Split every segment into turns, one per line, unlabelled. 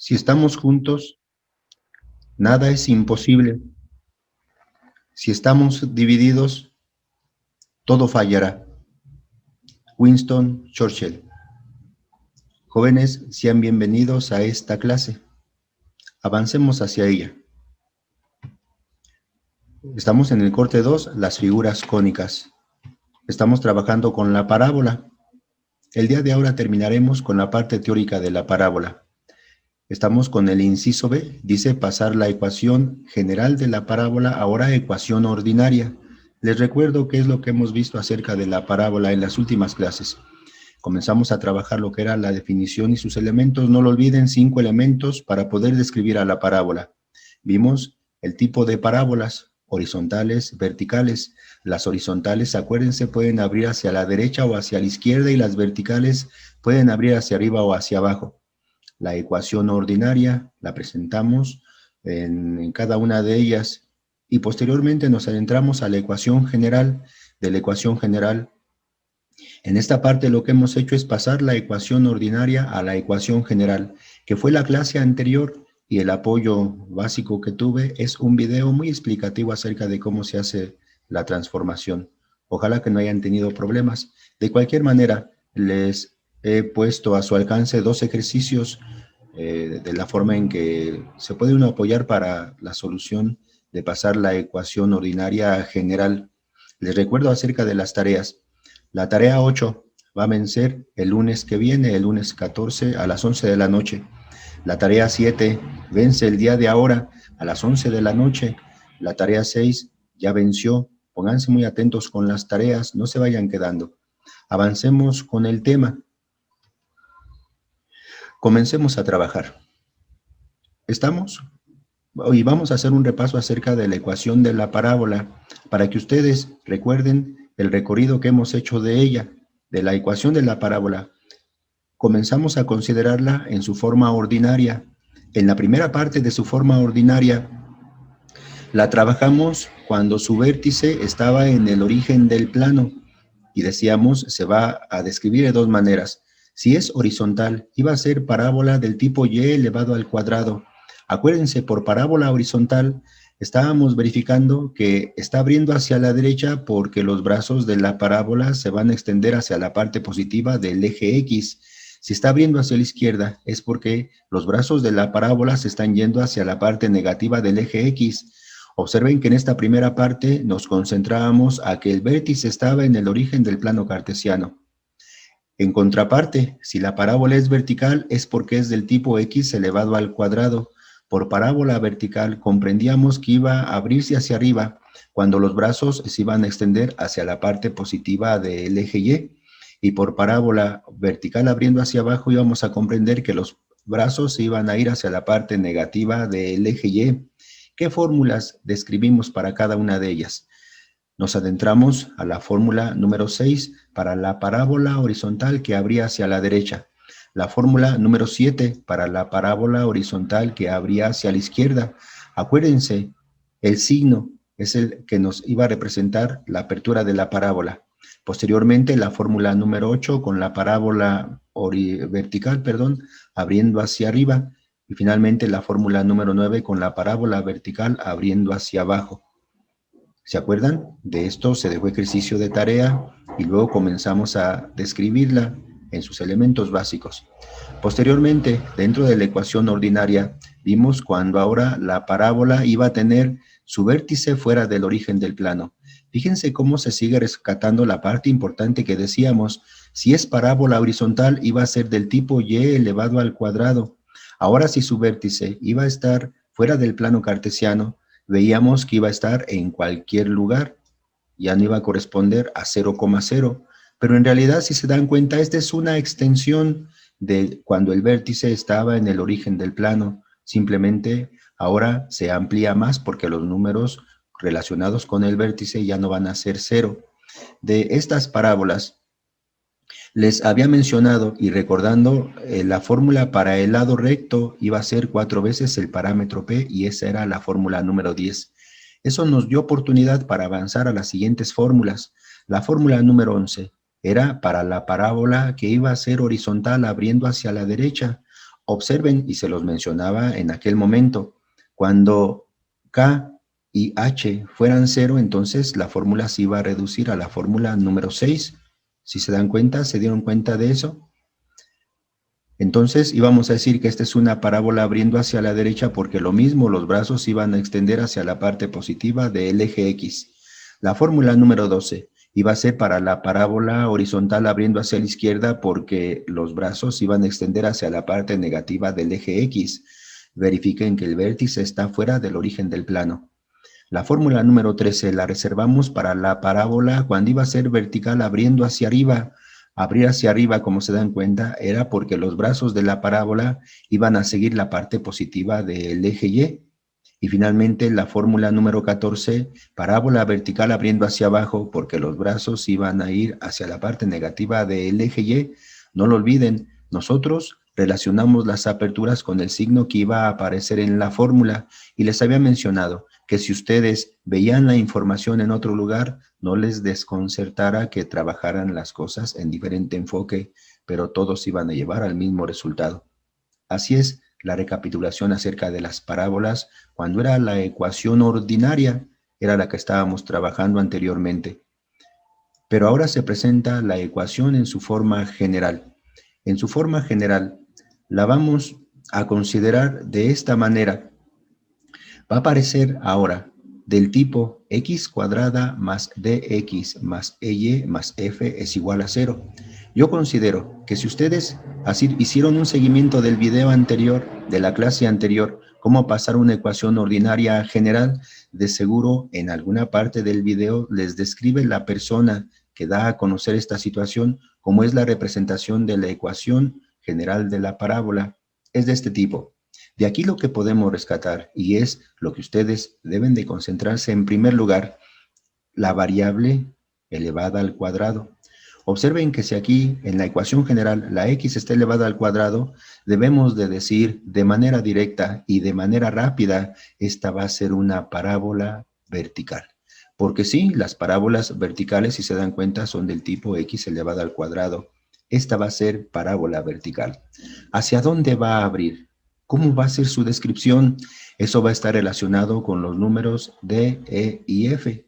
Si estamos juntos, nada es imposible. Si estamos divididos, todo fallará. Winston Churchill. Jóvenes, sean bienvenidos a esta clase. Avancemos hacia ella. Estamos en el corte 2, las figuras cónicas. Estamos trabajando con la parábola. El día de ahora terminaremos con la parte teórica de la parábola. Estamos con el inciso B, dice pasar la ecuación general de la parábola ahora a ecuación ordinaria. Les recuerdo qué es lo que hemos visto acerca de la parábola en las últimas clases. Comenzamos a trabajar lo que era la definición y sus elementos. No lo olviden, 5 elementos para poder describir a la parábola. Vimos el tipo de parábolas, horizontales, verticales. Las horizontales, acuérdense, pueden abrir hacia la derecha o hacia la izquierda y las verticales pueden abrir hacia arriba o hacia abajo. La ecuación ordinaria la presentamos en cada una de ellas y posteriormente nos adentramos a la ecuación general. De la ecuación general, en esta parte lo que hemos hecho es pasar la ecuación ordinaria a la ecuación general, que fue la clase anterior, y el apoyo básico que tuve es un video muy explicativo acerca de cómo se hace la transformación. Ojalá que no hayan tenido problemas. De cualquier manera, les he puesto a su alcance 2 ejercicios de la forma en que se puede uno apoyar para la solución de pasar la ecuación ordinaria general. Les recuerdo acerca de las tareas. La tarea 8 va a vencer el lunes que viene, el lunes 14 a las 11 de la noche. La tarea 7 vence el día de ahora a las 11 de la noche. La tarea 6 ya venció. Pónganse muy atentos con las tareas, no se vayan quedando. Avancemos con el tema. Comencemos a trabajar. ¿Estamos? Hoy vamos a hacer un repaso acerca de la ecuación de la parábola para que ustedes recuerden el recorrido que hemos hecho de ella, de la ecuación de la parábola. Comenzamos a considerarla en su forma ordinaria. En la primera parte de su forma ordinaria, la trabajamos cuando su vértice estaba en el origen del plano y decíamos, se va a describir de 2 maneras. Si es horizontal, iba a ser parábola del tipo y elevado al cuadrado. Acuérdense, por parábola horizontal, estábamos verificando que está abriendo hacia la derecha porque los brazos de la parábola se van a extender hacia la parte positiva del eje X. Si está abriendo hacia la izquierda, es porque los brazos de la parábola se están yendo hacia la parte negativa del eje X. Observen que en esta primera parte nos concentrábamos a que el vértice estaba en el origen del plano cartesiano. En contraparte, si la parábola es vertical, es porque es del tipo x elevado al cuadrado. Por parábola vertical comprendíamos que iba a abrirse hacia arriba cuando los brazos se iban a extender hacia la parte positiva del eje y. Y por parábola vertical abriendo hacia abajo íbamos a comprender que los brazos se iban a ir hacia la parte negativa del eje y. ¿Qué fórmulas describimos para cada una de ellas? Nos adentramos a la fórmula número 6 para la parábola horizontal que abría hacia la derecha. La fórmula número 7 para la parábola horizontal que abría hacia la izquierda. Acuérdense, el signo es el que nos iba a representar la apertura de la parábola. Posteriormente, la fórmula número 8 con la parábola vertical, abriendo hacia arriba. Y finalmente la fórmula número 9 con la parábola vertical abriendo hacia abajo. ¿Se acuerdan? De esto se dejó ejercicio de tarea y luego comenzamos a describirla en sus elementos básicos. Posteriormente, dentro de la ecuación ordinaria, vimos cuando ahora la parábola iba a tener su vértice fuera del origen del plano. Fíjense cómo se sigue rescatando la parte importante que decíamos. Si es parábola horizontal, iba a ser del tipo y elevado al cuadrado. Ahora, si su vértice iba a estar fuera del plano cartesiano, veíamos que iba a estar en cualquier lugar, ya no iba a corresponder a 0,0, pero en realidad, si se dan cuenta, esta es una extensión de cuando el vértice estaba en el origen del plano. Simplemente ahora se amplía más porque los números relacionados con el vértice ya no van a ser 0. De estas parábolas, les había mencionado y recordando la fórmula para el lado recto iba a ser 4 veces el parámetro P y esa era la fórmula número 10. Eso nos dio oportunidad para avanzar a las siguientes fórmulas. La fórmula número 11 era para la parábola que iba a ser horizontal abriendo hacia la derecha. Observen, y se los mencionaba en aquel momento, cuando K y H fueran 0, entonces la fórmula se iba a reducir a la fórmula número 6. Si se dan cuenta, ¿se dieron cuenta de eso? Entonces íbamos a decir que esta es una parábola abriendo hacia la derecha porque lo mismo los brazos iban a extender hacia la parte positiva del eje X. La fórmula número 12 iba a ser para la parábola horizontal abriendo hacia la izquierda porque los brazos iban a extender hacia la parte negativa del eje X. Verifiquen que el vértice está fuera del origen del plano. La fórmula número 13 la reservamos para la parábola cuando iba a ser vertical abriendo hacia arriba. Abrir hacia arriba, como se dan cuenta, era porque los brazos de la parábola iban a seguir la parte positiva del eje Y. Y finalmente la fórmula número 14, parábola vertical abriendo hacia abajo porque los brazos iban a ir hacia la parte negativa del eje Y. No lo olviden, nosotros relacionamos las aperturas con el signo que iba a aparecer en la fórmula y les había mencionado que si ustedes veían la información en otro lugar, no les desconcertara que trabajaran las cosas en diferente enfoque, pero todos iban a llevar al mismo resultado. Así es la recapitulación acerca de las parábolas cuando era la ecuación ordinaria, era la que estábamos trabajando anteriormente. Pero ahora se presenta la ecuación en su forma general. En su forma general, la vamos a considerar de esta manera. Va a aparecer ahora del tipo x cuadrada más dx más ey más f es igual a 0. Yo considero que si ustedes así hicieron un seguimiento del video anterior, de la clase anterior, cómo pasar una ecuación ordinaria general, de seguro en alguna parte del video les describe la persona que da a conocer esta situación como es la representación de la ecuación general de la parábola. Es de este tipo. De aquí lo que podemos rescatar, y es lo que ustedes deben de concentrarse en primer lugar, la variable elevada al cuadrado. Observen que si aquí en la ecuación general la x está elevada al cuadrado, debemos de decir de manera directa y de manera rápida, esta va a ser una parábola vertical. Porque sí, las parábolas verticales, si se dan cuenta, son del tipo x elevada al cuadrado. Esta va a ser parábola vertical. ¿Hacia dónde va a abrir? ¿Cómo va a ser su descripción? Eso va a estar relacionado con los números D, E y F.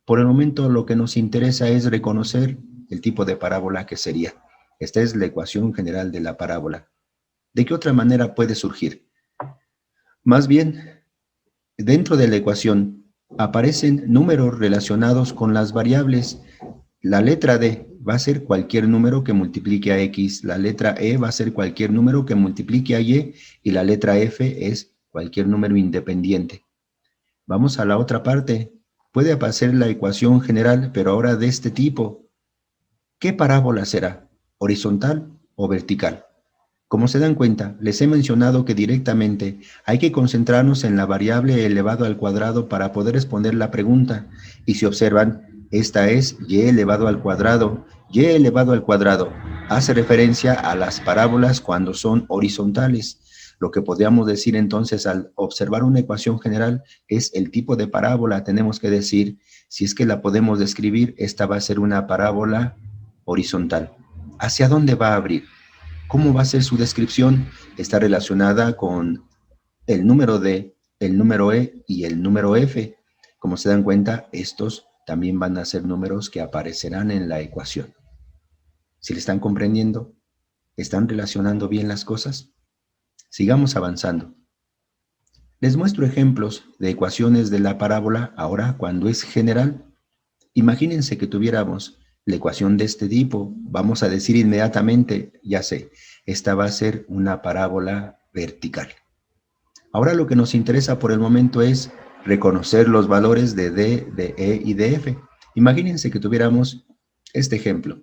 Por el momento lo que nos interesa es reconocer el tipo de parábola que sería. Esta es la ecuación general de la parábola. ¿De qué otra manera puede surgir? Más bien, dentro de la ecuación aparecen números relacionados con las variables. La letra D va a ser cualquier número que multiplique a X, la letra E va a ser cualquier número que multiplique a Y y la letra F es cualquier número independiente. Vamos a la otra parte. Puede aparecer la ecuación general, pero ahora de este tipo. ¿Qué parábola será? ¿Horizontal o vertical? Como se dan cuenta, les he mencionado que directamente hay que concentrarnos en la variable elevado al cuadrado para poder responder la pregunta. Y si observan, esta es y elevado al cuadrado. Y elevado al cuadrado hace referencia a las parábolas cuando son horizontales. Lo que podríamos decir entonces al observar una ecuación general es el tipo de parábola. Tenemos que decir, si es que la podemos describir, esta va a ser una parábola horizontal. ¿Hacia dónde va a abrir? ¿Cómo va a ser su descripción? Está relacionada con el número D, el número E y el número F. Como se dan cuenta, estos también van a ser números que aparecerán en la ecuación. ¿Si le están comprendiendo? ¿Están relacionando bien las cosas? Sigamos avanzando. Les muestro ejemplos de ecuaciones de la parábola ahora cuando es general. Imagínense que tuviéramos la ecuación de este tipo. Vamos a decir inmediatamente, ya sé, esta va a ser una parábola vertical. Ahora lo que nos interesa por el momento es reconocer los valores de D, de E y de F. Imagínense que tuviéramos este ejemplo.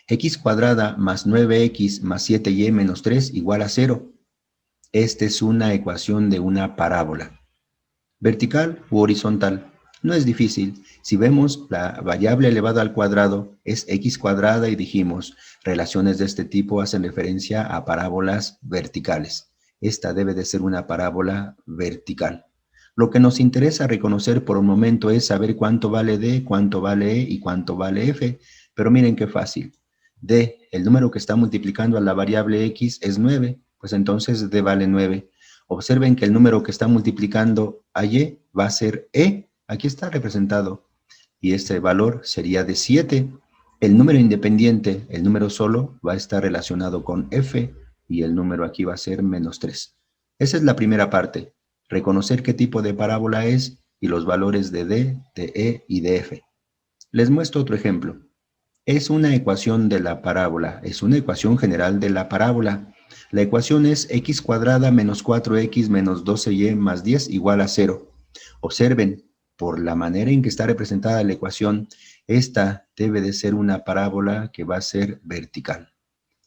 X cuadrada más 9x más 7y menos 3 igual a 0. Esta es una ecuación de una parábola. ¿Vertical u horizontal? No es difícil. Si vemos la variable elevada al cuadrado es x cuadrada y dijimos, relaciones de este tipo hacen referencia a parábolas verticales. Esta debe de ser una parábola vertical. Lo que nos interesa reconocer por un momento es saber cuánto vale D, cuánto vale E y cuánto vale F. Pero miren qué fácil. D, el número que está multiplicando a la variable X es 9. pues entonces D vale 9. Observen que el número que está multiplicando a Y va a ser E, aquí está representado, y este valor sería de 7. El número independiente, el número solo, va a estar relacionado con F, y el número aquí va a ser menos 3. Esa es la primera parte, reconocer qué tipo de parábola es y los valores de D, de E y de F. Les muestro otro ejemplo. Es una ecuación de la parábola, es una ecuación general de la parábola. La ecuación es x cuadrada menos 4x menos 12y más 10 igual a 0. Observen, por la manera en que está representada la ecuación, esta debe de ser una parábola que va a ser vertical.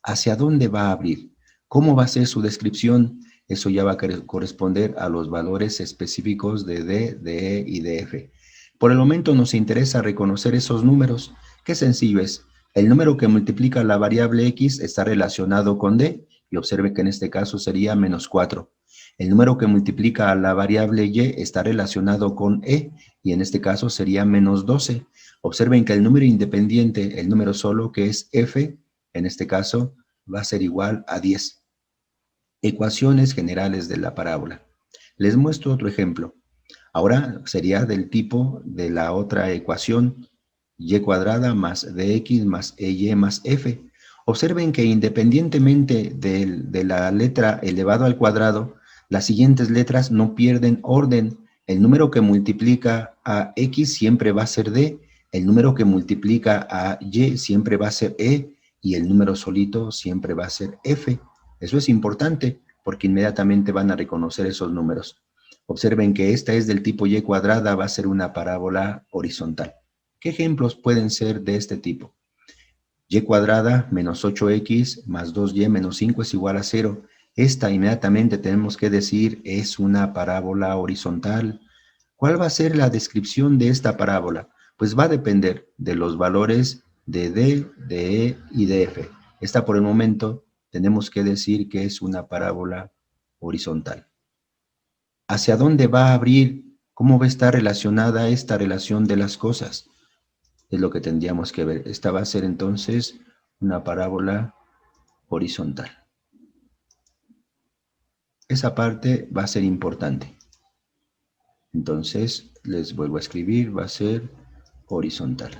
¿Hacia dónde va a abrir? ¿Cómo va a ser su descripción? Eso ya va a corresponder a los valores específicos de D, de E y de F. Por el momento nos interesa reconocer esos números. Qué sencillo es. El número que multiplica la variable X está relacionado con D, y observe que en este caso sería menos 4. El número que multiplica a la variable Y está relacionado con E, y en este caso sería menos 12. Observen que el número independiente, el número solo, que es F, en este caso, va a ser igual a 10. Ecuaciones generales de la parábola. Les muestro otro ejemplo. Ahora sería del tipo de la otra ecuación, y cuadrada más dx más ey más f. Observen que independientemente de la letra elevado al cuadrado, las siguientes letras no pierden orden. El número que multiplica a x siempre va a ser d, el número que multiplica a y siempre va a ser e, y el número solito siempre va a ser f. Eso es importante porque inmediatamente van a reconocer esos números. Observen que esta es del tipo y cuadrada, va a ser una parábola horizontal. ¿Qué ejemplos pueden ser de este tipo? Y cuadrada menos 8x más 2y menos 5 es igual a 0. Esta inmediatamente tenemos que decir es una parábola horizontal. ¿Cuál va a ser la descripción de esta parábola? Pues va a depender de los valores de D, de E y de F. Esta por el momento tenemos que decir que es una parábola horizontal. ¿Hacia dónde va a abrir? ¿Cómo va a estar relacionada esta relación de las cosas? Es lo que tendríamos que ver. Esta va a ser entonces una parábola horizontal. Esa parte va a ser importante. Entonces, les vuelvo a escribir, va a ser horizontal.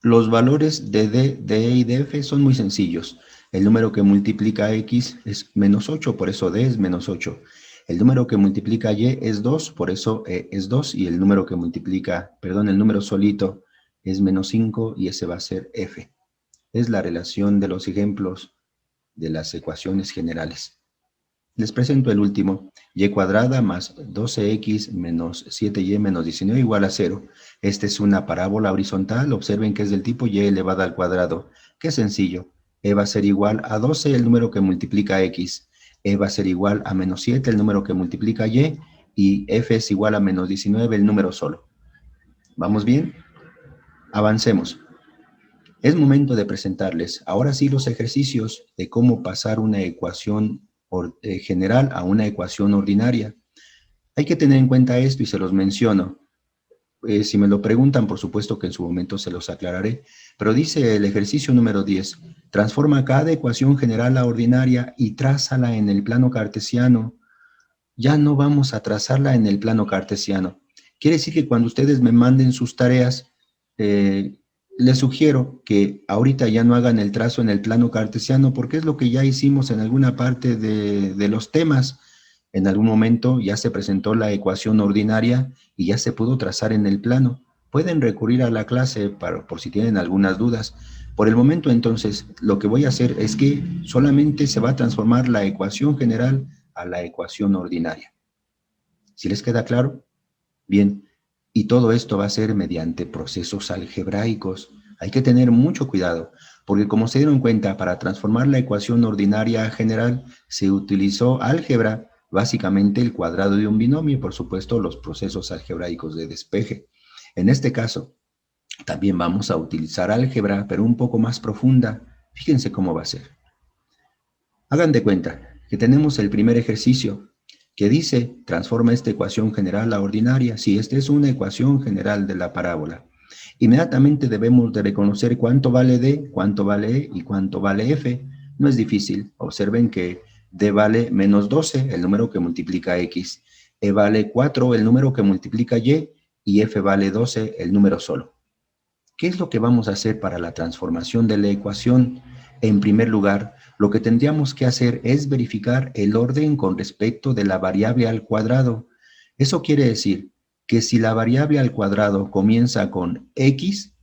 Los valores de D, de E y de F son muy sencillos. El número que multiplica a X es menos 8, por eso D es menos 8. El número que multiplica a Y es 2, por eso E es 2. Y el número que multiplica, el número solito es menos 5 y ese va a ser F. Es la relación de los ejemplos de las ecuaciones generales. Les presento el último, y cuadrada más 12x menos 7y menos 19 igual a 0. Esta es una parábola horizontal, observen que es del tipo y elevada al cuadrado. Qué sencillo, e va a ser igual a 12, el número que multiplica a x. E va a ser igual a menos 7, el número que multiplica a y f es igual a menos 19, el número solo. ¿Vamos bien? Avancemos. Es momento de presentarles ahora sí los ejercicios de cómo pasar una ecuación general a una ecuación ordinaria. Hay que tener en cuenta esto y se los menciono. Si me lo preguntan, por supuesto que en su momento se los aclararé, pero dice el ejercicio número 10, transforma cada ecuación general a ordinaria y trázala en el plano cartesiano. Ya no vamos a trazarla en el plano cartesiano. Quiere decir que cuando ustedes me manden sus tareas, les sugiero que ahorita ya no hagan el trazo en el plano cartesiano porque es lo que ya hicimos en alguna parte de los temas. En algún momento ya se presentó la ecuación ordinaria y ya se pudo trazar en el plano. Pueden recurrir a la clase por si tienen algunas dudas. Por el momento, entonces, lo que voy a hacer es que solamente se va a transformar la ecuación general a la ecuación ordinaria. ¿Sí les queda claro? Bien, y todo esto va a ser mediante procesos algebraicos. Hay que tener mucho cuidado, porque como se dieron cuenta, para transformar la ecuación ordinaria a general se utilizó álgebra, básicamente el cuadrado de un binomio y por supuesto los procesos algebraicos de despeje. En este caso, también vamos a utilizar álgebra, pero un poco más profunda. Fíjense cómo va a ser. Hagan de cuenta que tenemos el primer ejercicio que dice, transforma esta ecuación general a ordinaria. Sí, esta es una ecuación general de la parábola. Inmediatamente debemos de reconocer cuánto vale D, cuánto vale E y cuánto vale F. No es difícil. Observen que D vale menos 12, el número que multiplica X. E vale 4, el número que multiplica y F vale 12, el número solo. ¿Qué es lo que vamos a hacer para la transformación de la ecuación? En primer lugar, lo que tendríamos que hacer es verificar el orden con respecto de la variable al cuadrado. Eso quiere decir que si la variable al cuadrado comienza con X,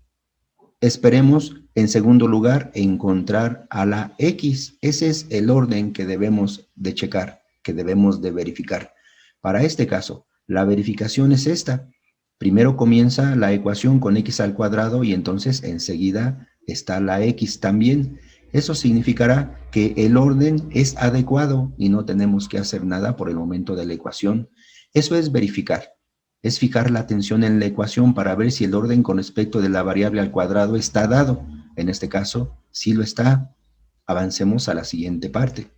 esperemos en segundo lugar encontrar a la X. Ese es el orden que debemos de checar, que debemos de verificar. Para este caso, la verificación es esta. Primero comienza la ecuación con X al cuadrado y entonces enseguida está la X también. Eso significará que el orden es adecuado y no tenemos que hacer nada por el momento de la ecuación. Eso es verificar. Es fijar la atención en la ecuación para ver si el orden con respecto de la variable al cuadrado está dado. En este caso, sí lo está. Avancemos a la siguiente parte.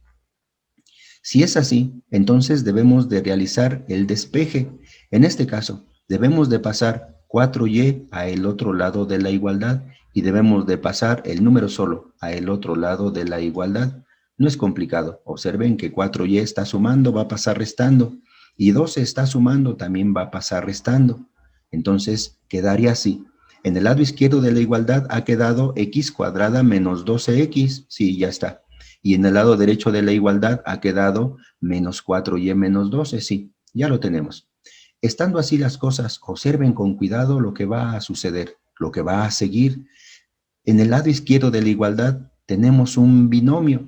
Si es así, entonces debemos de realizar el despeje. En este caso, debemos de pasar 4y a el otro lado de la igualdad y debemos de pasar el número solo a el otro lado de la igualdad. No es complicado. Observen que 4y está sumando, va a pasar restando. Y 12 está sumando, también va a pasar restando. Entonces, quedaría así. En el lado izquierdo de la igualdad ha quedado x cuadrada menos 12x. Sí, ya está. Y en el lado derecho de la igualdad ha quedado menos 4y menos 12. Sí, ya lo tenemos. Estando así las cosas, observen con cuidado lo que va a suceder, lo que va a seguir. En el lado izquierdo de la igualdad tenemos un binomio.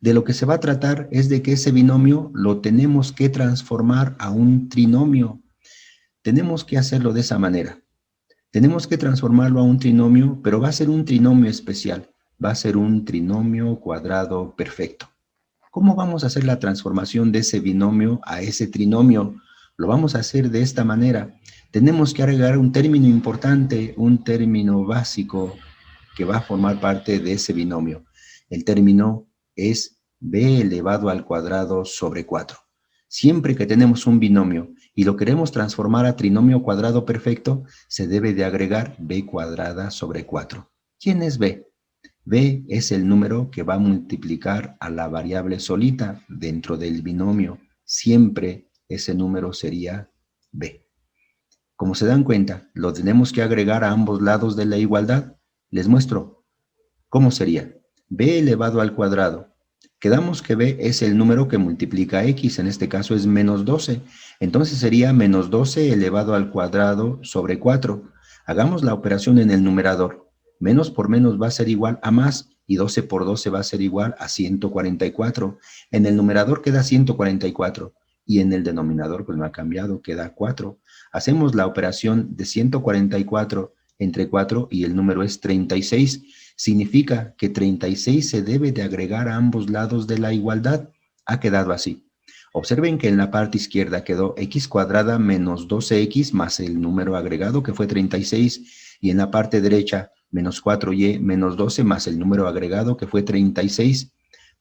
De lo que se va a tratar es de que ese binomio lo tenemos que transformar a un trinomio. Tenemos que hacerlo de esa manera. Tenemos que transformarlo a un trinomio, pero va a ser un trinomio especial. Va a ser un trinomio cuadrado perfecto. ¿Cómo vamos a hacer la transformación de ese binomio a ese trinomio? Lo vamos a hacer de esta manera. Tenemos que agregar un término importante, un término básico que va a formar parte de ese binomio. El término es b elevado al cuadrado sobre 4. Siempre que tenemos un binomio y lo queremos transformar a trinomio cuadrado perfecto, se debe de agregar b cuadrada sobre 4. ¿Quién es b? B es el número que va a multiplicar a la variable solita dentro del binomio. Siempre ese número sería B. Como se dan cuenta, lo tenemos que agregar a ambos lados de la igualdad. Les muestro cómo sería. B elevado al cuadrado. Quedamos que B es el número que multiplica X, en este caso es menos 12. Entonces sería menos 12 elevado al cuadrado sobre 4. Hagamos la operación en el numerador. Menos por menos va a ser igual a más y 12 por 12 va a ser igual a 144. En el numerador queda 144 y en el denominador pues no ha cambiado, queda 4. Hacemos la operación de 144 entre 4 y el número es 36. Significa que 36 se debe de agregar a ambos lados de la igualdad. Ha quedado así. Observen que en la parte izquierda quedó x cuadrada menos 12x más el número agregado que fue 36 y en la parte derecha menos 4y menos 12 más el número agregado que fue 36.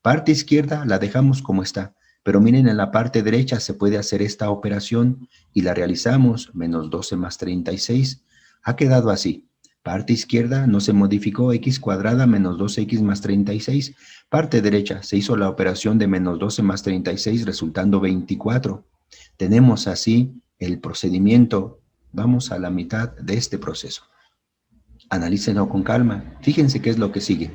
Parte izquierda la dejamos como está, pero miren en la parte derecha se puede hacer esta operación y la realizamos, menos 12 más 36. Ha quedado así. Parte izquierda no se modificó, x cuadrada menos 12x más 36. Parte derecha se hizo la operación de menos 12 más 36 resultando 24. Tenemos así el procedimiento. Vamos a la mitad de este proceso. Analícenlo con calma. Fíjense qué es lo que sigue.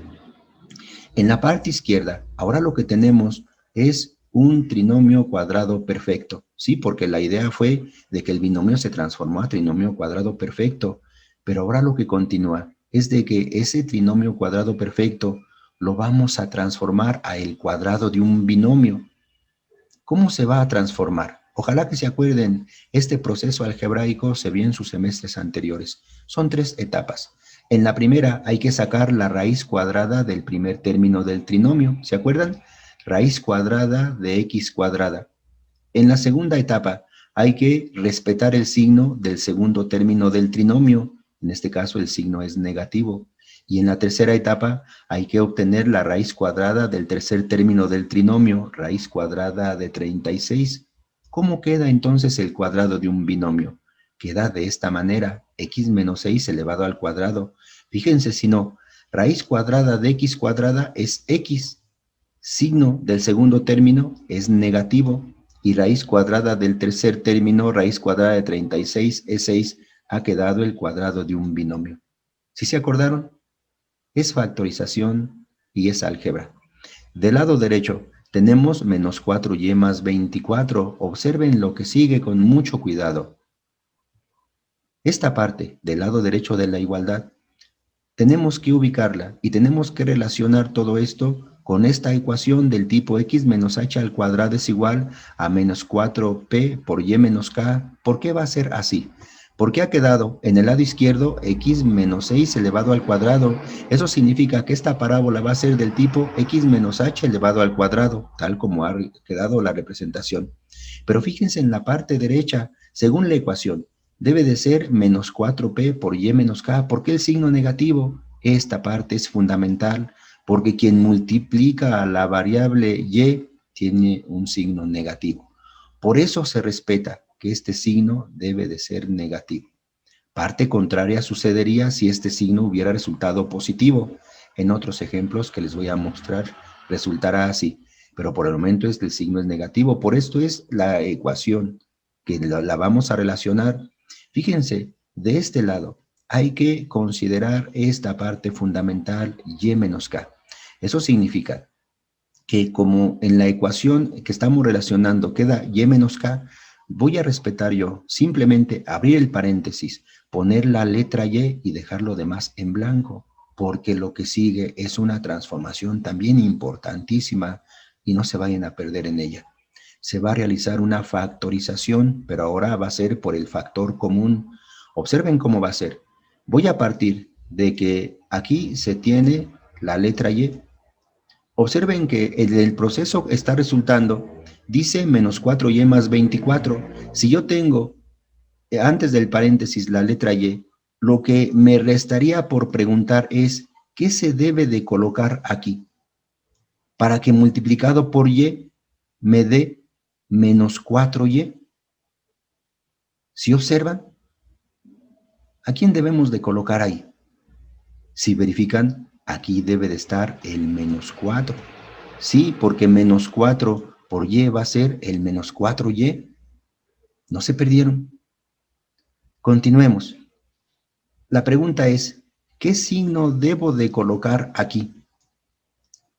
En la parte izquierda, ahora lo que tenemos es un trinomio cuadrado perfecto. Sí, porque la idea fue de que el binomio se transformó a trinomio cuadrado perfecto. Pero ahora lo que continúa es de que ese trinomio cuadrado perfecto lo vamos a transformar a el cuadrado de un binomio. ¿Cómo se va a transformar? Ojalá que se acuerden, este proceso algebraico se vio en sus semestres anteriores. Son 3 etapas. En la primera hay que sacar la raíz cuadrada del primer término del trinomio. ¿Se acuerdan? Raíz cuadrada de x cuadrada. En la segunda etapa hay que respetar el signo del segundo término del trinomio. En este caso el signo es negativo. Y en la tercera etapa hay que obtener la raíz cuadrada del tercer término del trinomio, raíz cuadrada de 36. ¿Cómo queda entonces el cuadrado de un binomio? queda de esta manera, x menos 6 elevado al cuadrado. Fíjense si no, raíz cuadrada de x cuadrada es x, signo del segundo término es negativo, y raíz cuadrada del tercer término, raíz cuadrada de 36 es 6, ha quedado el cuadrado de un binomio. ¿Sí se acordaron? Es factorización y es álgebra. Del lado derecho tenemos menos 4y más 24. Observen lo que sigue con mucho cuidado. Esta parte del lado derecho de la igualdad tenemos que ubicarla y tenemos que relacionar todo esto con esta ecuación del tipo x menos h al cuadrado es igual a menos 4p por y menos k. ¿Por qué va a ser así? Porque ha quedado en el lado izquierdo x menos 6 elevado al cuadrado. Eso significa que esta parábola va a ser del tipo x menos h elevado al cuadrado, tal como ha quedado la representación. Pero fíjense en la parte derecha, según la ecuación, debe de ser menos 4p por y menos k. ¿Por qué el signo negativo? Esta parte es fundamental, porque quien multiplica a la variable y tiene un signo negativo. Por eso se respeta que este signo debe de ser negativo. Parte contraria sucedería si este signo hubiera resultado positivo. En otros ejemplos que les voy a mostrar, resultará así. Pero por el momento el signo es negativo. Por esto es la ecuación que la vamos a relacionar. Fíjense, de este lado hay que considerar esta parte fundamental y menos k. Eso significa que como en la ecuación que estamos relacionando queda y menos k, voy a respetar yo simplemente abrir el paréntesis, poner la letra y dejar lo demás en blanco, porque lo que sigue es una transformación también importantísima y no se vayan a perder en ella. Se va a realizar una factorización, pero ahora va a ser por el factor común. Observen cómo va a ser. Voy a partir de que aquí se tiene la letra y. Observen que el proceso está resultando, dice menos 4y más 24. Si yo tengo antes del paréntesis la letra y, lo que me restaría por preguntar es, ¿qué se debe de colocar aquí? Para que multiplicado por y me dé menos 4y. ¿Sí observan? ¿A quién debemos de colocar ahí? Si verifican, aquí debe de estar el menos 4. Sí, porque menos 4 por y va a ser el menos 4y. ¿No se perdieron? Continuemos. La pregunta es, ¿qué signo debo de colocar aquí?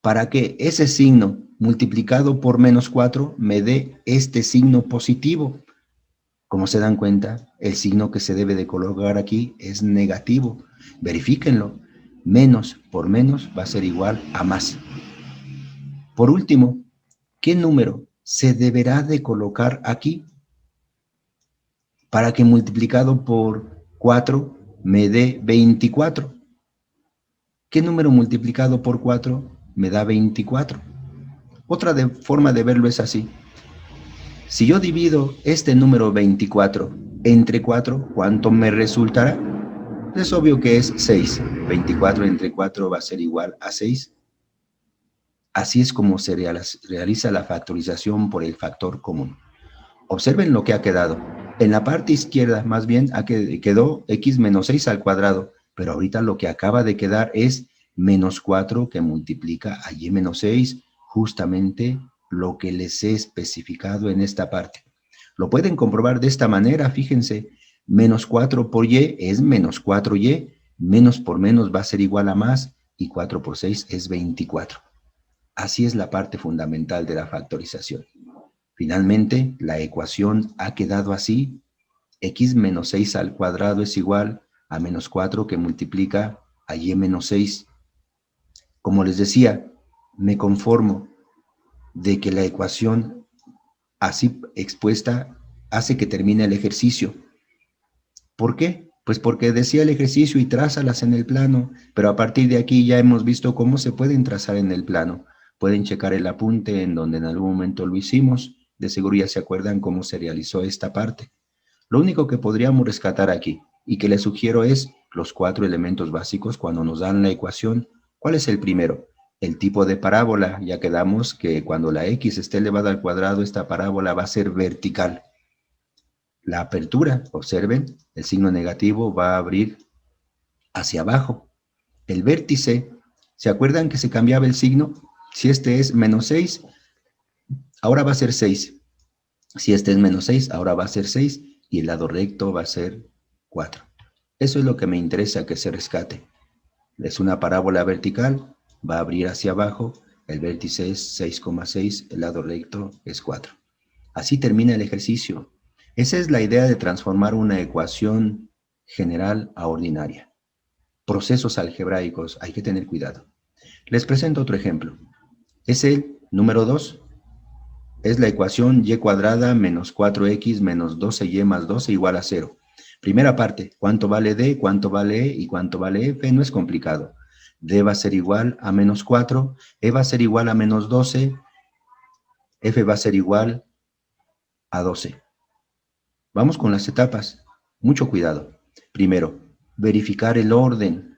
Para que ese signo multiplicado por menos 4 me dé este signo positivo. Como se dan cuenta, el signo que se debe de colocar aquí es negativo. Verifíquenlo. Menos por menos va a ser igual a más. Por último, ¿qué número se deberá de colocar aquí para que multiplicado por 4 me dé 24? ¿Qué número multiplicado por 4 me da 24? Otra forma de verlo es así. Si yo divido este número 24 entre 4, ¿cuánto me resultará? Es obvio que es 6. 24 entre 4 va a ser igual a 6. Así es como se realiza la factorización por el factor común. Observen lo que ha quedado. En la parte izquierda, más bien, quedó x menos 6 al cuadrado, pero ahorita lo que acaba de quedar es menos 4 que multiplica a y menos 6, justamente lo que les he especificado en esta parte. Lo pueden comprobar de esta manera, fíjense, menos 4 por y es menos 4y, menos por menos va a ser igual a más, y 4 por 6 es 24. Así es la parte fundamental de la factorización. Finalmente, la ecuación ha quedado así. X menos 6 al cuadrado es igual a menos 4 que multiplica a y menos 6. Como les decía, me conformo de que la ecuación así expuesta hace que termine el ejercicio. ¿Por qué? Pues porque decía el ejercicio y trázalas en el plano, pero a partir de aquí ya hemos visto cómo se pueden trazar en el plano. Pueden checar el apunte en donde en algún momento lo hicimos. De seguro ya se acuerdan cómo se realizó esta parte. Lo único que podríamos rescatar aquí y que les sugiero es los 4 elementos básicos cuando nos dan la ecuación. ¿Cuál es el primero? El tipo de parábola. Ya quedamos que cuando la x esté elevada al cuadrado, esta parábola va a ser vertical. la apertura, observen, el signo negativo va a abrir hacia abajo. El vértice, ¿se acuerdan que se cambiaba el signo? Si este es menos 6, ahora va a ser 6. Si este es menos 6, ahora va a ser 6 y el lado recto va a ser 4. Eso es lo que me interesa que se rescate. Es una parábola vertical, va a abrir hacia abajo, el vértice es 6,6, el lado recto es 4. Así termina el ejercicio. Esa es la idea de transformar una ecuación general a ordinaria. Procesos algebraicos, hay que tener cuidado. Les presento otro ejemplo. Es el número 2. Es la ecuación y cuadrada menos 4x menos 12y más 12 igual a 0. Primera parte, ¿cuánto vale d, cuánto vale e y cuánto vale f? No es complicado. D va a ser igual a menos 4, e va a ser igual a menos 12, f va a ser igual a 12. Vamos con las etapas. Mucho cuidado. Primero, verificar el orden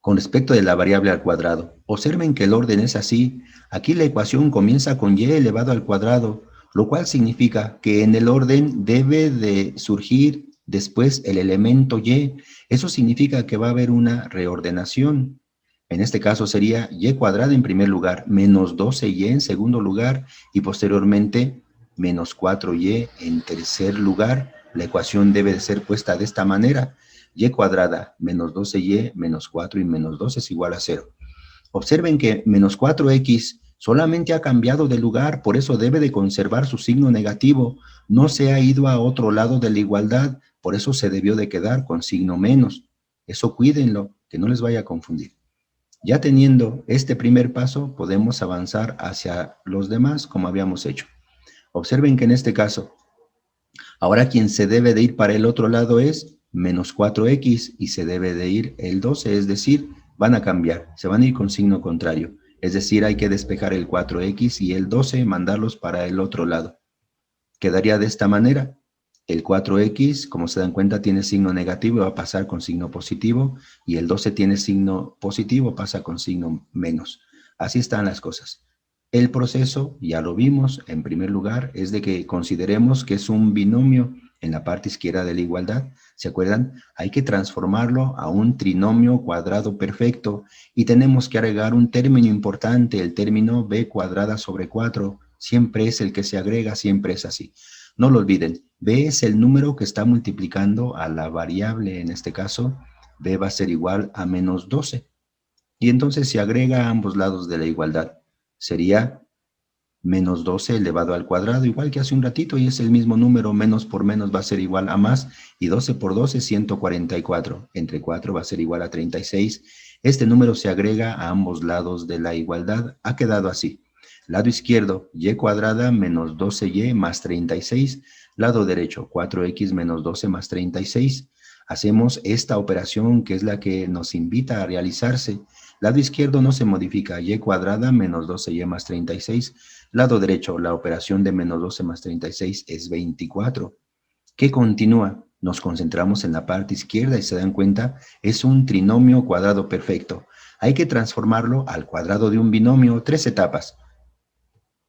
con respecto de la variable al cuadrado. Observen que el orden es así. Aquí la ecuación comienza con y elevado al cuadrado, lo cual significa que en el orden debe de surgir después el elemento y. Eso significa que va a haber una reordenación. En este caso sería y cuadrada en primer lugar, menos 12y en segundo lugar y posteriormente menos 4y en tercer lugar. La ecuación debe de ser puesta de esta manera. Y cuadrada menos 12y menos 4 y menos 2 es igual a 0. Observen que menos 4x solamente ha cambiado de lugar, por eso debe de conservar su signo negativo. No se ha ido a otro lado de la igualdad, por eso se debió de quedar con signo menos. Eso cuídenlo, que no les vaya a confundir. Ya teniendo este primer paso, podemos avanzar hacia los demás como habíamos hecho. Observen que en este caso, ahora quien se debe de ir para el otro lado es menos 4x y se debe de ir el 12, es decir, van a cambiar, se van a ir con signo contrario. Es decir, hay que despejar el 4x y el 12, mandarlos para el otro lado. Quedaría de esta manera. El 4x, como se dan cuenta, tiene signo negativo, va a pasar con signo positivo, y el 12 tiene signo positivo, pasa con signo menos. Así están las cosas. El proceso, ya lo vimos, en primer lugar, es de que consideremos que es un binomio en la parte izquierda de la igualdad. ¿Se acuerdan? Hay que transformarlo a un trinomio cuadrado perfecto y tenemos que agregar un término importante, el término b cuadrada sobre 4. Siempre es el que se agrega, siempre es así. No lo olviden, b es el número que está multiplicando a la variable, en este caso, b va a ser igual a menos 12. Y entonces se agrega a ambos lados de la igualdad. Sería menos 12 elevado al cuadrado, igual que hace un ratito, y es el mismo número, menos por menos va a ser igual a más, y 12 por 12 es 144, entre 4 va a ser igual a 36. Este número se agrega a ambos lados de la igualdad, ha quedado así. Lado izquierdo, y cuadrada menos 12y más 36, lado derecho, 4x menos 12 más 36. Hacemos esta operación que es la que nos invita a realizarse. Lado izquierdo no se modifica, y cuadrada menos 12y más 36. Lado derecho, la operación de menos 12 más 36 es 24. ¿Qué continúa? Nos concentramos en la parte izquierda y se dan cuenta, es un trinomio cuadrado perfecto. Hay que transformarlo al cuadrado de un binomio, 3 etapas.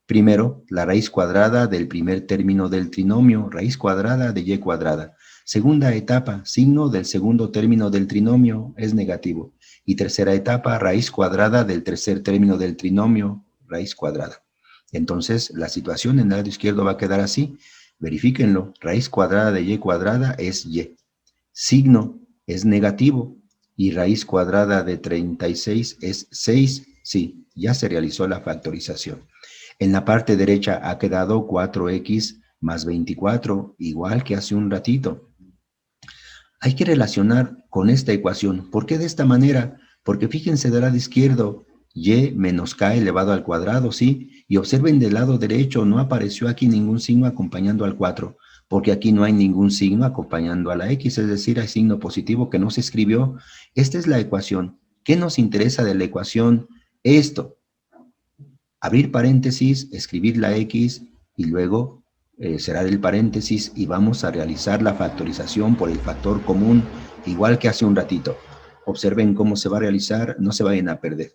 Primero, la raíz cuadrada del primer término del trinomio, raíz cuadrada de y cuadrada. Segunda etapa, signo del segundo término del trinomio es negativo. Y tercera etapa, raíz cuadrada del tercer término del trinomio, raíz cuadrada. Entonces, la situación en el lado izquierdo va a quedar así. Verifíquenlo. Raíz cuadrada de y cuadrada es y. Signo es negativo. Y raíz cuadrada de 36 es 6. Sí, ya se realizó la factorización. En la parte derecha ha quedado 4x más 24, igual que hace un ratito. Hay que relacionar con esta ecuación. ¿Por qué de esta manera? Porque fíjense del lado izquierdo, y menos k elevado al cuadrado, ¿sí? Y observen del lado derecho, no apareció aquí ningún signo acompañando al 4, porque aquí no hay ningún signo acompañando a la x, es decir, hay signo positivo que no se escribió. Esta es la ecuación. ¿Qué nos interesa de la ecuación? Esto. Abrir paréntesis, escribir la x y luego cerrar el paréntesis y vamos a realizar la factorización por el factor común, igual que hace un ratito. Observen cómo se va a realizar, no se vayan a perder.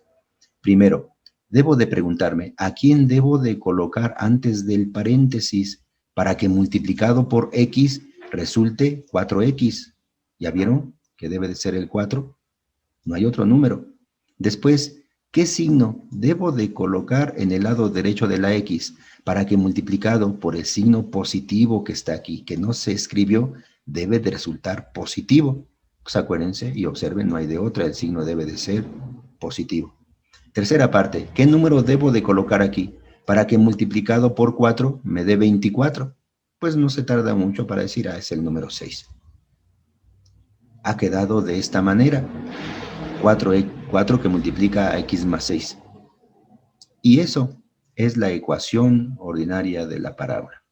Primero, debo de preguntarme, ¿a quién debo de colocar antes del paréntesis? para que multiplicado por x resulte 4x. ¿Ya vieron que debe de ser el 4? No hay otro número. Después, ¿qué signo debo de colocar en el lado derecho de la x para que multiplicado por el signo positivo que está aquí, que no se escribió, debe de resultar positivo? Pues acuérdense y observen, no hay de otra, el signo debe de ser positivo. Tercera parte, ¿qué número debo de colocar aquí para que multiplicado por 4 me dé 24? Pues no se tarda mucho para decir, es el número 6. Ha quedado de esta manera, 4 que multiplica a x más 6. Y eso es la ecuación ordinaria de la parábola.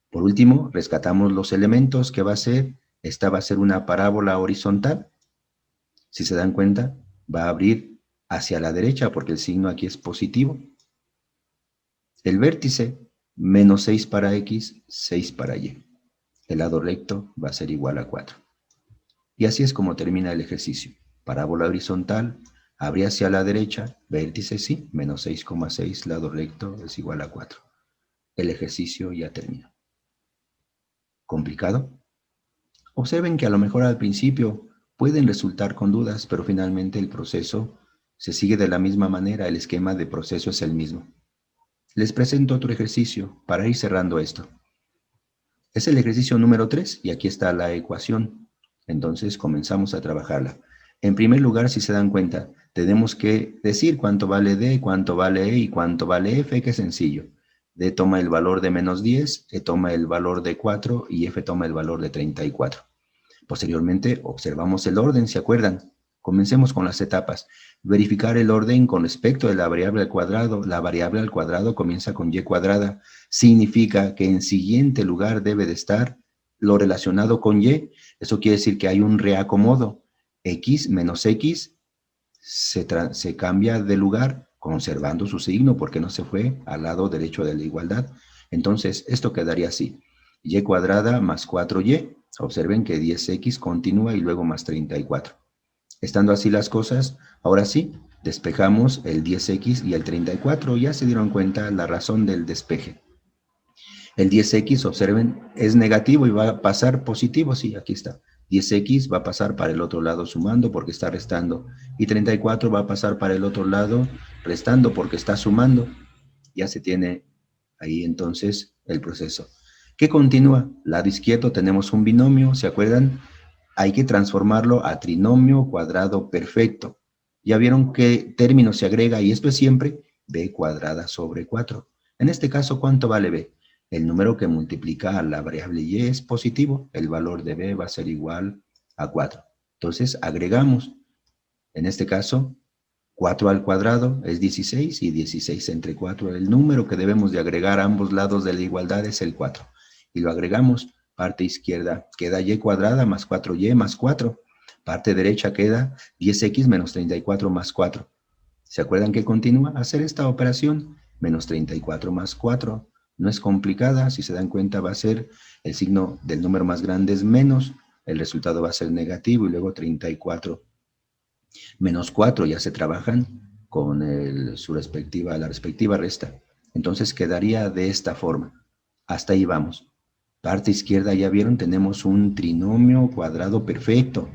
Por último, rescatamos los elementos que va a ser, esta va a ser una parábola horizontal. Si se dan cuenta, va a abrir hacia la derecha porque el signo aquí es positivo. El vértice, menos 6 para x, 6 para y. El lado recto va a ser igual a 4. Y así es como termina el ejercicio. Parábola horizontal, abre hacia la derecha, vértice sí, menos 6,6, lado recto es igual a 4. El ejercicio ya terminó. ¿Complicado? Observen que a lo mejor al principio pueden resultar con dudas, pero finalmente el proceso se sigue de la misma manera, el esquema de proceso es el mismo. Les presento otro ejercicio para ir cerrando esto. Es el ejercicio número 3 y aquí está la ecuación. Entonces comenzamos a trabajarla. En primer lugar, si se dan cuenta, tenemos que decir cuánto vale D, cuánto vale E y cuánto vale F, que es sencillo. D toma el valor de menos 10, E toma el valor de 4 y F toma el valor de 34. Posteriormente observamos el orden, ¿se acuerdan? Comencemos con las etapas. Verificar el orden con respecto de la variable al cuadrado. La variable al cuadrado comienza con y cuadrada. Significa que en siguiente lugar debe de estar lo relacionado con y. Eso quiere decir que hay un reacomodo. X menos x se cambia de lugar conservando su signo porque no se fue al lado derecho de la igualdad. Entonces, esto quedaría así. Y cuadrada más 4y. Observen que 10x continúa y luego más 34. Estando así las cosas, ahora sí, despejamos el 10x y el 34. Ya se dieron cuenta la razón del despeje. El 10x, observen, es negativo y va a pasar positivo. Sí, aquí está. 10x va a pasar para el otro lado sumando porque está restando. Y 34 va a pasar para el otro lado restando porque está sumando. Ya se tiene ahí entonces el proceso. ¿Qué continúa? Lado izquierdo tenemos un binomio, ¿se acuerdan? Hay que transformarlo a trinomio cuadrado perfecto. Ya vieron qué término se agrega y esto es siempre b cuadrada sobre 4. En este caso, ¿cuánto vale b? El número que multiplica a la variable y es positivo. El valor de b va a ser igual a 4. Entonces, agregamos. En este caso, 4 al cuadrado es 16 y 16 entre 4. El número que debemos de agregar a ambos lados de la igualdad es el 4. Y lo agregamos. Parte izquierda queda y cuadrada más 4y más 4. Parte derecha queda 10x menos 34 más 4. ¿Se acuerdan que continúa? Hacer esta operación, menos 34 más 4. No es complicada, si se dan cuenta va a ser el signo del número más grande es menos, el resultado va a ser negativo y luego 34 menos 4 ya se trabajan con la respectiva resta. Entonces quedaría de esta forma. Hasta ahí vamos. Parte izquierda, ya vieron, tenemos un trinomio cuadrado perfecto.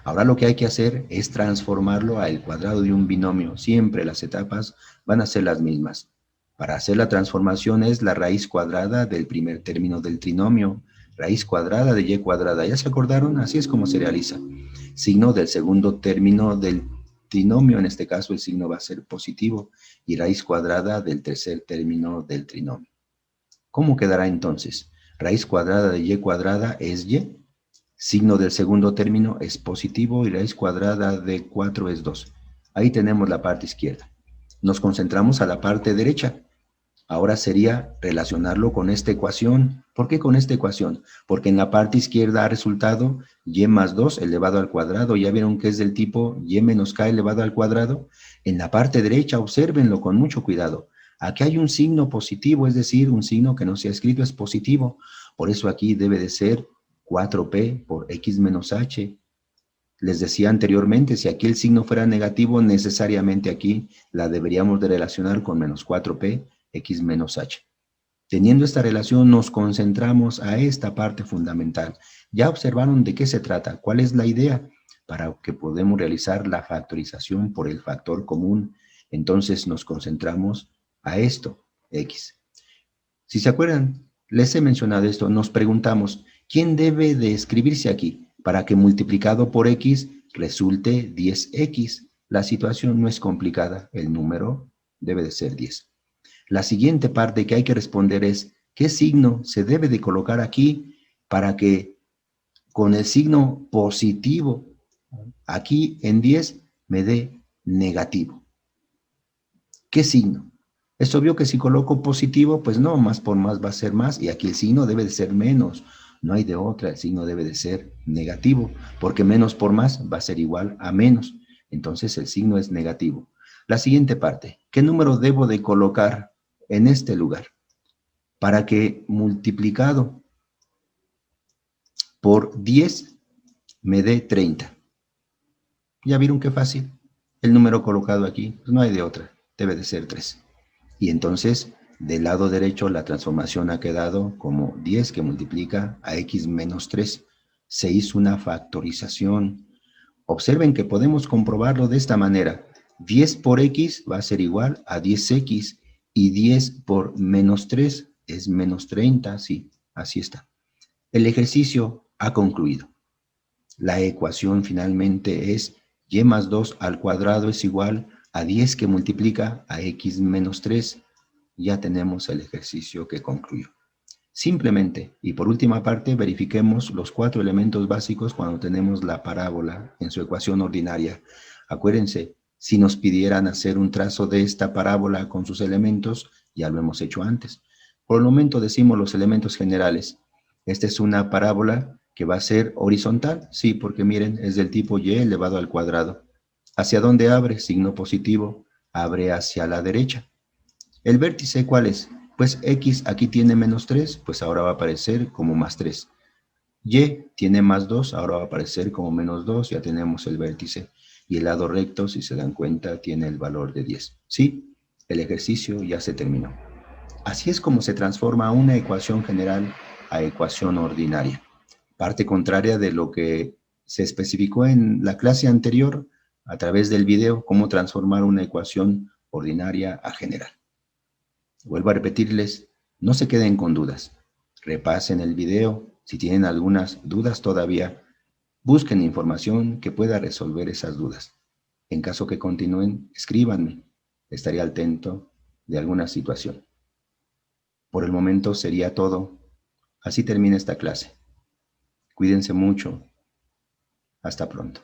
Ahora lo que hay que hacer es transformarlo al cuadrado de un binomio. Siempre las etapas van a ser las mismas. Para hacer la transformación es la raíz cuadrada del primer término del trinomio. Raíz cuadrada de y cuadrada. ¿Ya se acordaron? Así es como se realiza. Signo del segundo término del trinomio, en este caso el signo va a ser positivo, y raíz cuadrada del tercer término del trinomio. ¿Cómo quedará entonces? Raíz cuadrada de y cuadrada es y, signo del segundo término es positivo y raíz cuadrada de 4 es 2. Ahí tenemos la parte izquierda. Nos concentramos a la parte derecha. Ahora sería relacionarlo con esta ecuación. ¿Por qué con esta ecuación? Porque en la parte izquierda ha resultado y más 2 elevado al cuadrado. ¿Ya vieron que es del tipo y menos k elevado al cuadrado? En la parte derecha, obsérvenlo con mucho cuidado. Aquí hay un signo positivo, es decir, un signo que no se ha escrito es positivo. Por eso aquí debe de ser 4p por x menos h. Les decía anteriormente, si aquí el signo fuera negativo, necesariamente aquí la deberíamos de relacionar con menos 4p, x menos h. Teniendo esta relación, nos concentramos a esta parte fundamental. Ya observaron de qué se trata, cuál es la idea para que podamos realizar la factorización por el factor común. Entonces nos concentramos a esto, x. Si se acuerdan, les he mencionado esto, nos preguntamos, ¿quién debe de escribirse aquí para que multiplicado por x resulte 10x? La situación no es complicada, el número debe de ser 10. La siguiente parte que hay que responder es, ¿qué signo se debe de colocar aquí para que con el signo positivo aquí en 10 me dé negativo? ¿Qué signo? Es obvio que si coloco positivo, pues no, más por más va a ser más, y aquí el signo debe de ser menos. No hay de otra, el signo debe de ser negativo, porque menos por más va a ser igual a menos. Entonces el signo es negativo. La siguiente parte, ¿qué número debo de colocar en este lugar para que multiplicado por 10 me dé 30? ¿Ya vieron qué fácil? El número colocado aquí, pues no hay de otra, debe de ser 3. Y entonces, del lado derecho, la transformación ha quedado como 10 que multiplica a x menos 3. Se hizo una factorización. Observen que podemos comprobarlo de esta manera. 10 por x va a ser igual a 10x y 10 por menos 3 es menos 30. Sí, así está. El ejercicio ha concluido. La ecuación finalmente es y más 2 al cuadrado es igual a 10 que multiplica a x menos 3. Ya tenemos el ejercicio que concluyó. Simplemente, y por última parte, verifiquemos los 4 elementos básicos cuando tenemos la parábola en su ecuación ordinaria. Acuérdense, si nos pidieran hacer un trazo de esta parábola con sus elementos, ya lo hemos hecho antes. Por el momento decimos los elementos generales. Esta es una parábola que va a ser horizontal, sí, porque miren, es del tipo y elevado al cuadrado. ¿Hacia dónde abre? Signo positivo, abre hacia la derecha. ¿El vértice cuál es? Pues x aquí tiene menos 3, pues ahora va a aparecer como más 3. Y tiene más 2, ahora va a aparecer como menos 2, ya tenemos el vértice. Y el lado recto, si se dan cuenta, tiene el valor de 10. ¿Sí? El ejercicio ya se terminó. Así es como se transforma una ecuación general a ecuación ordinaria. Parte contraria de lo que se especificó en la clase anterior a través del video, cómo transformar una ecuación ordinaria a general. Vuelvo a repetirles, no se queden con dudas. Repasen el video. Si tienen algunas dudas todavía, busquen información que pueda resolver esas dudas. En caso que continúen, escríbanme. Estaré atento de alguna situación. Por el momento sería todo. Así termina esta clase. Cuídense mucho. Hasta pronto.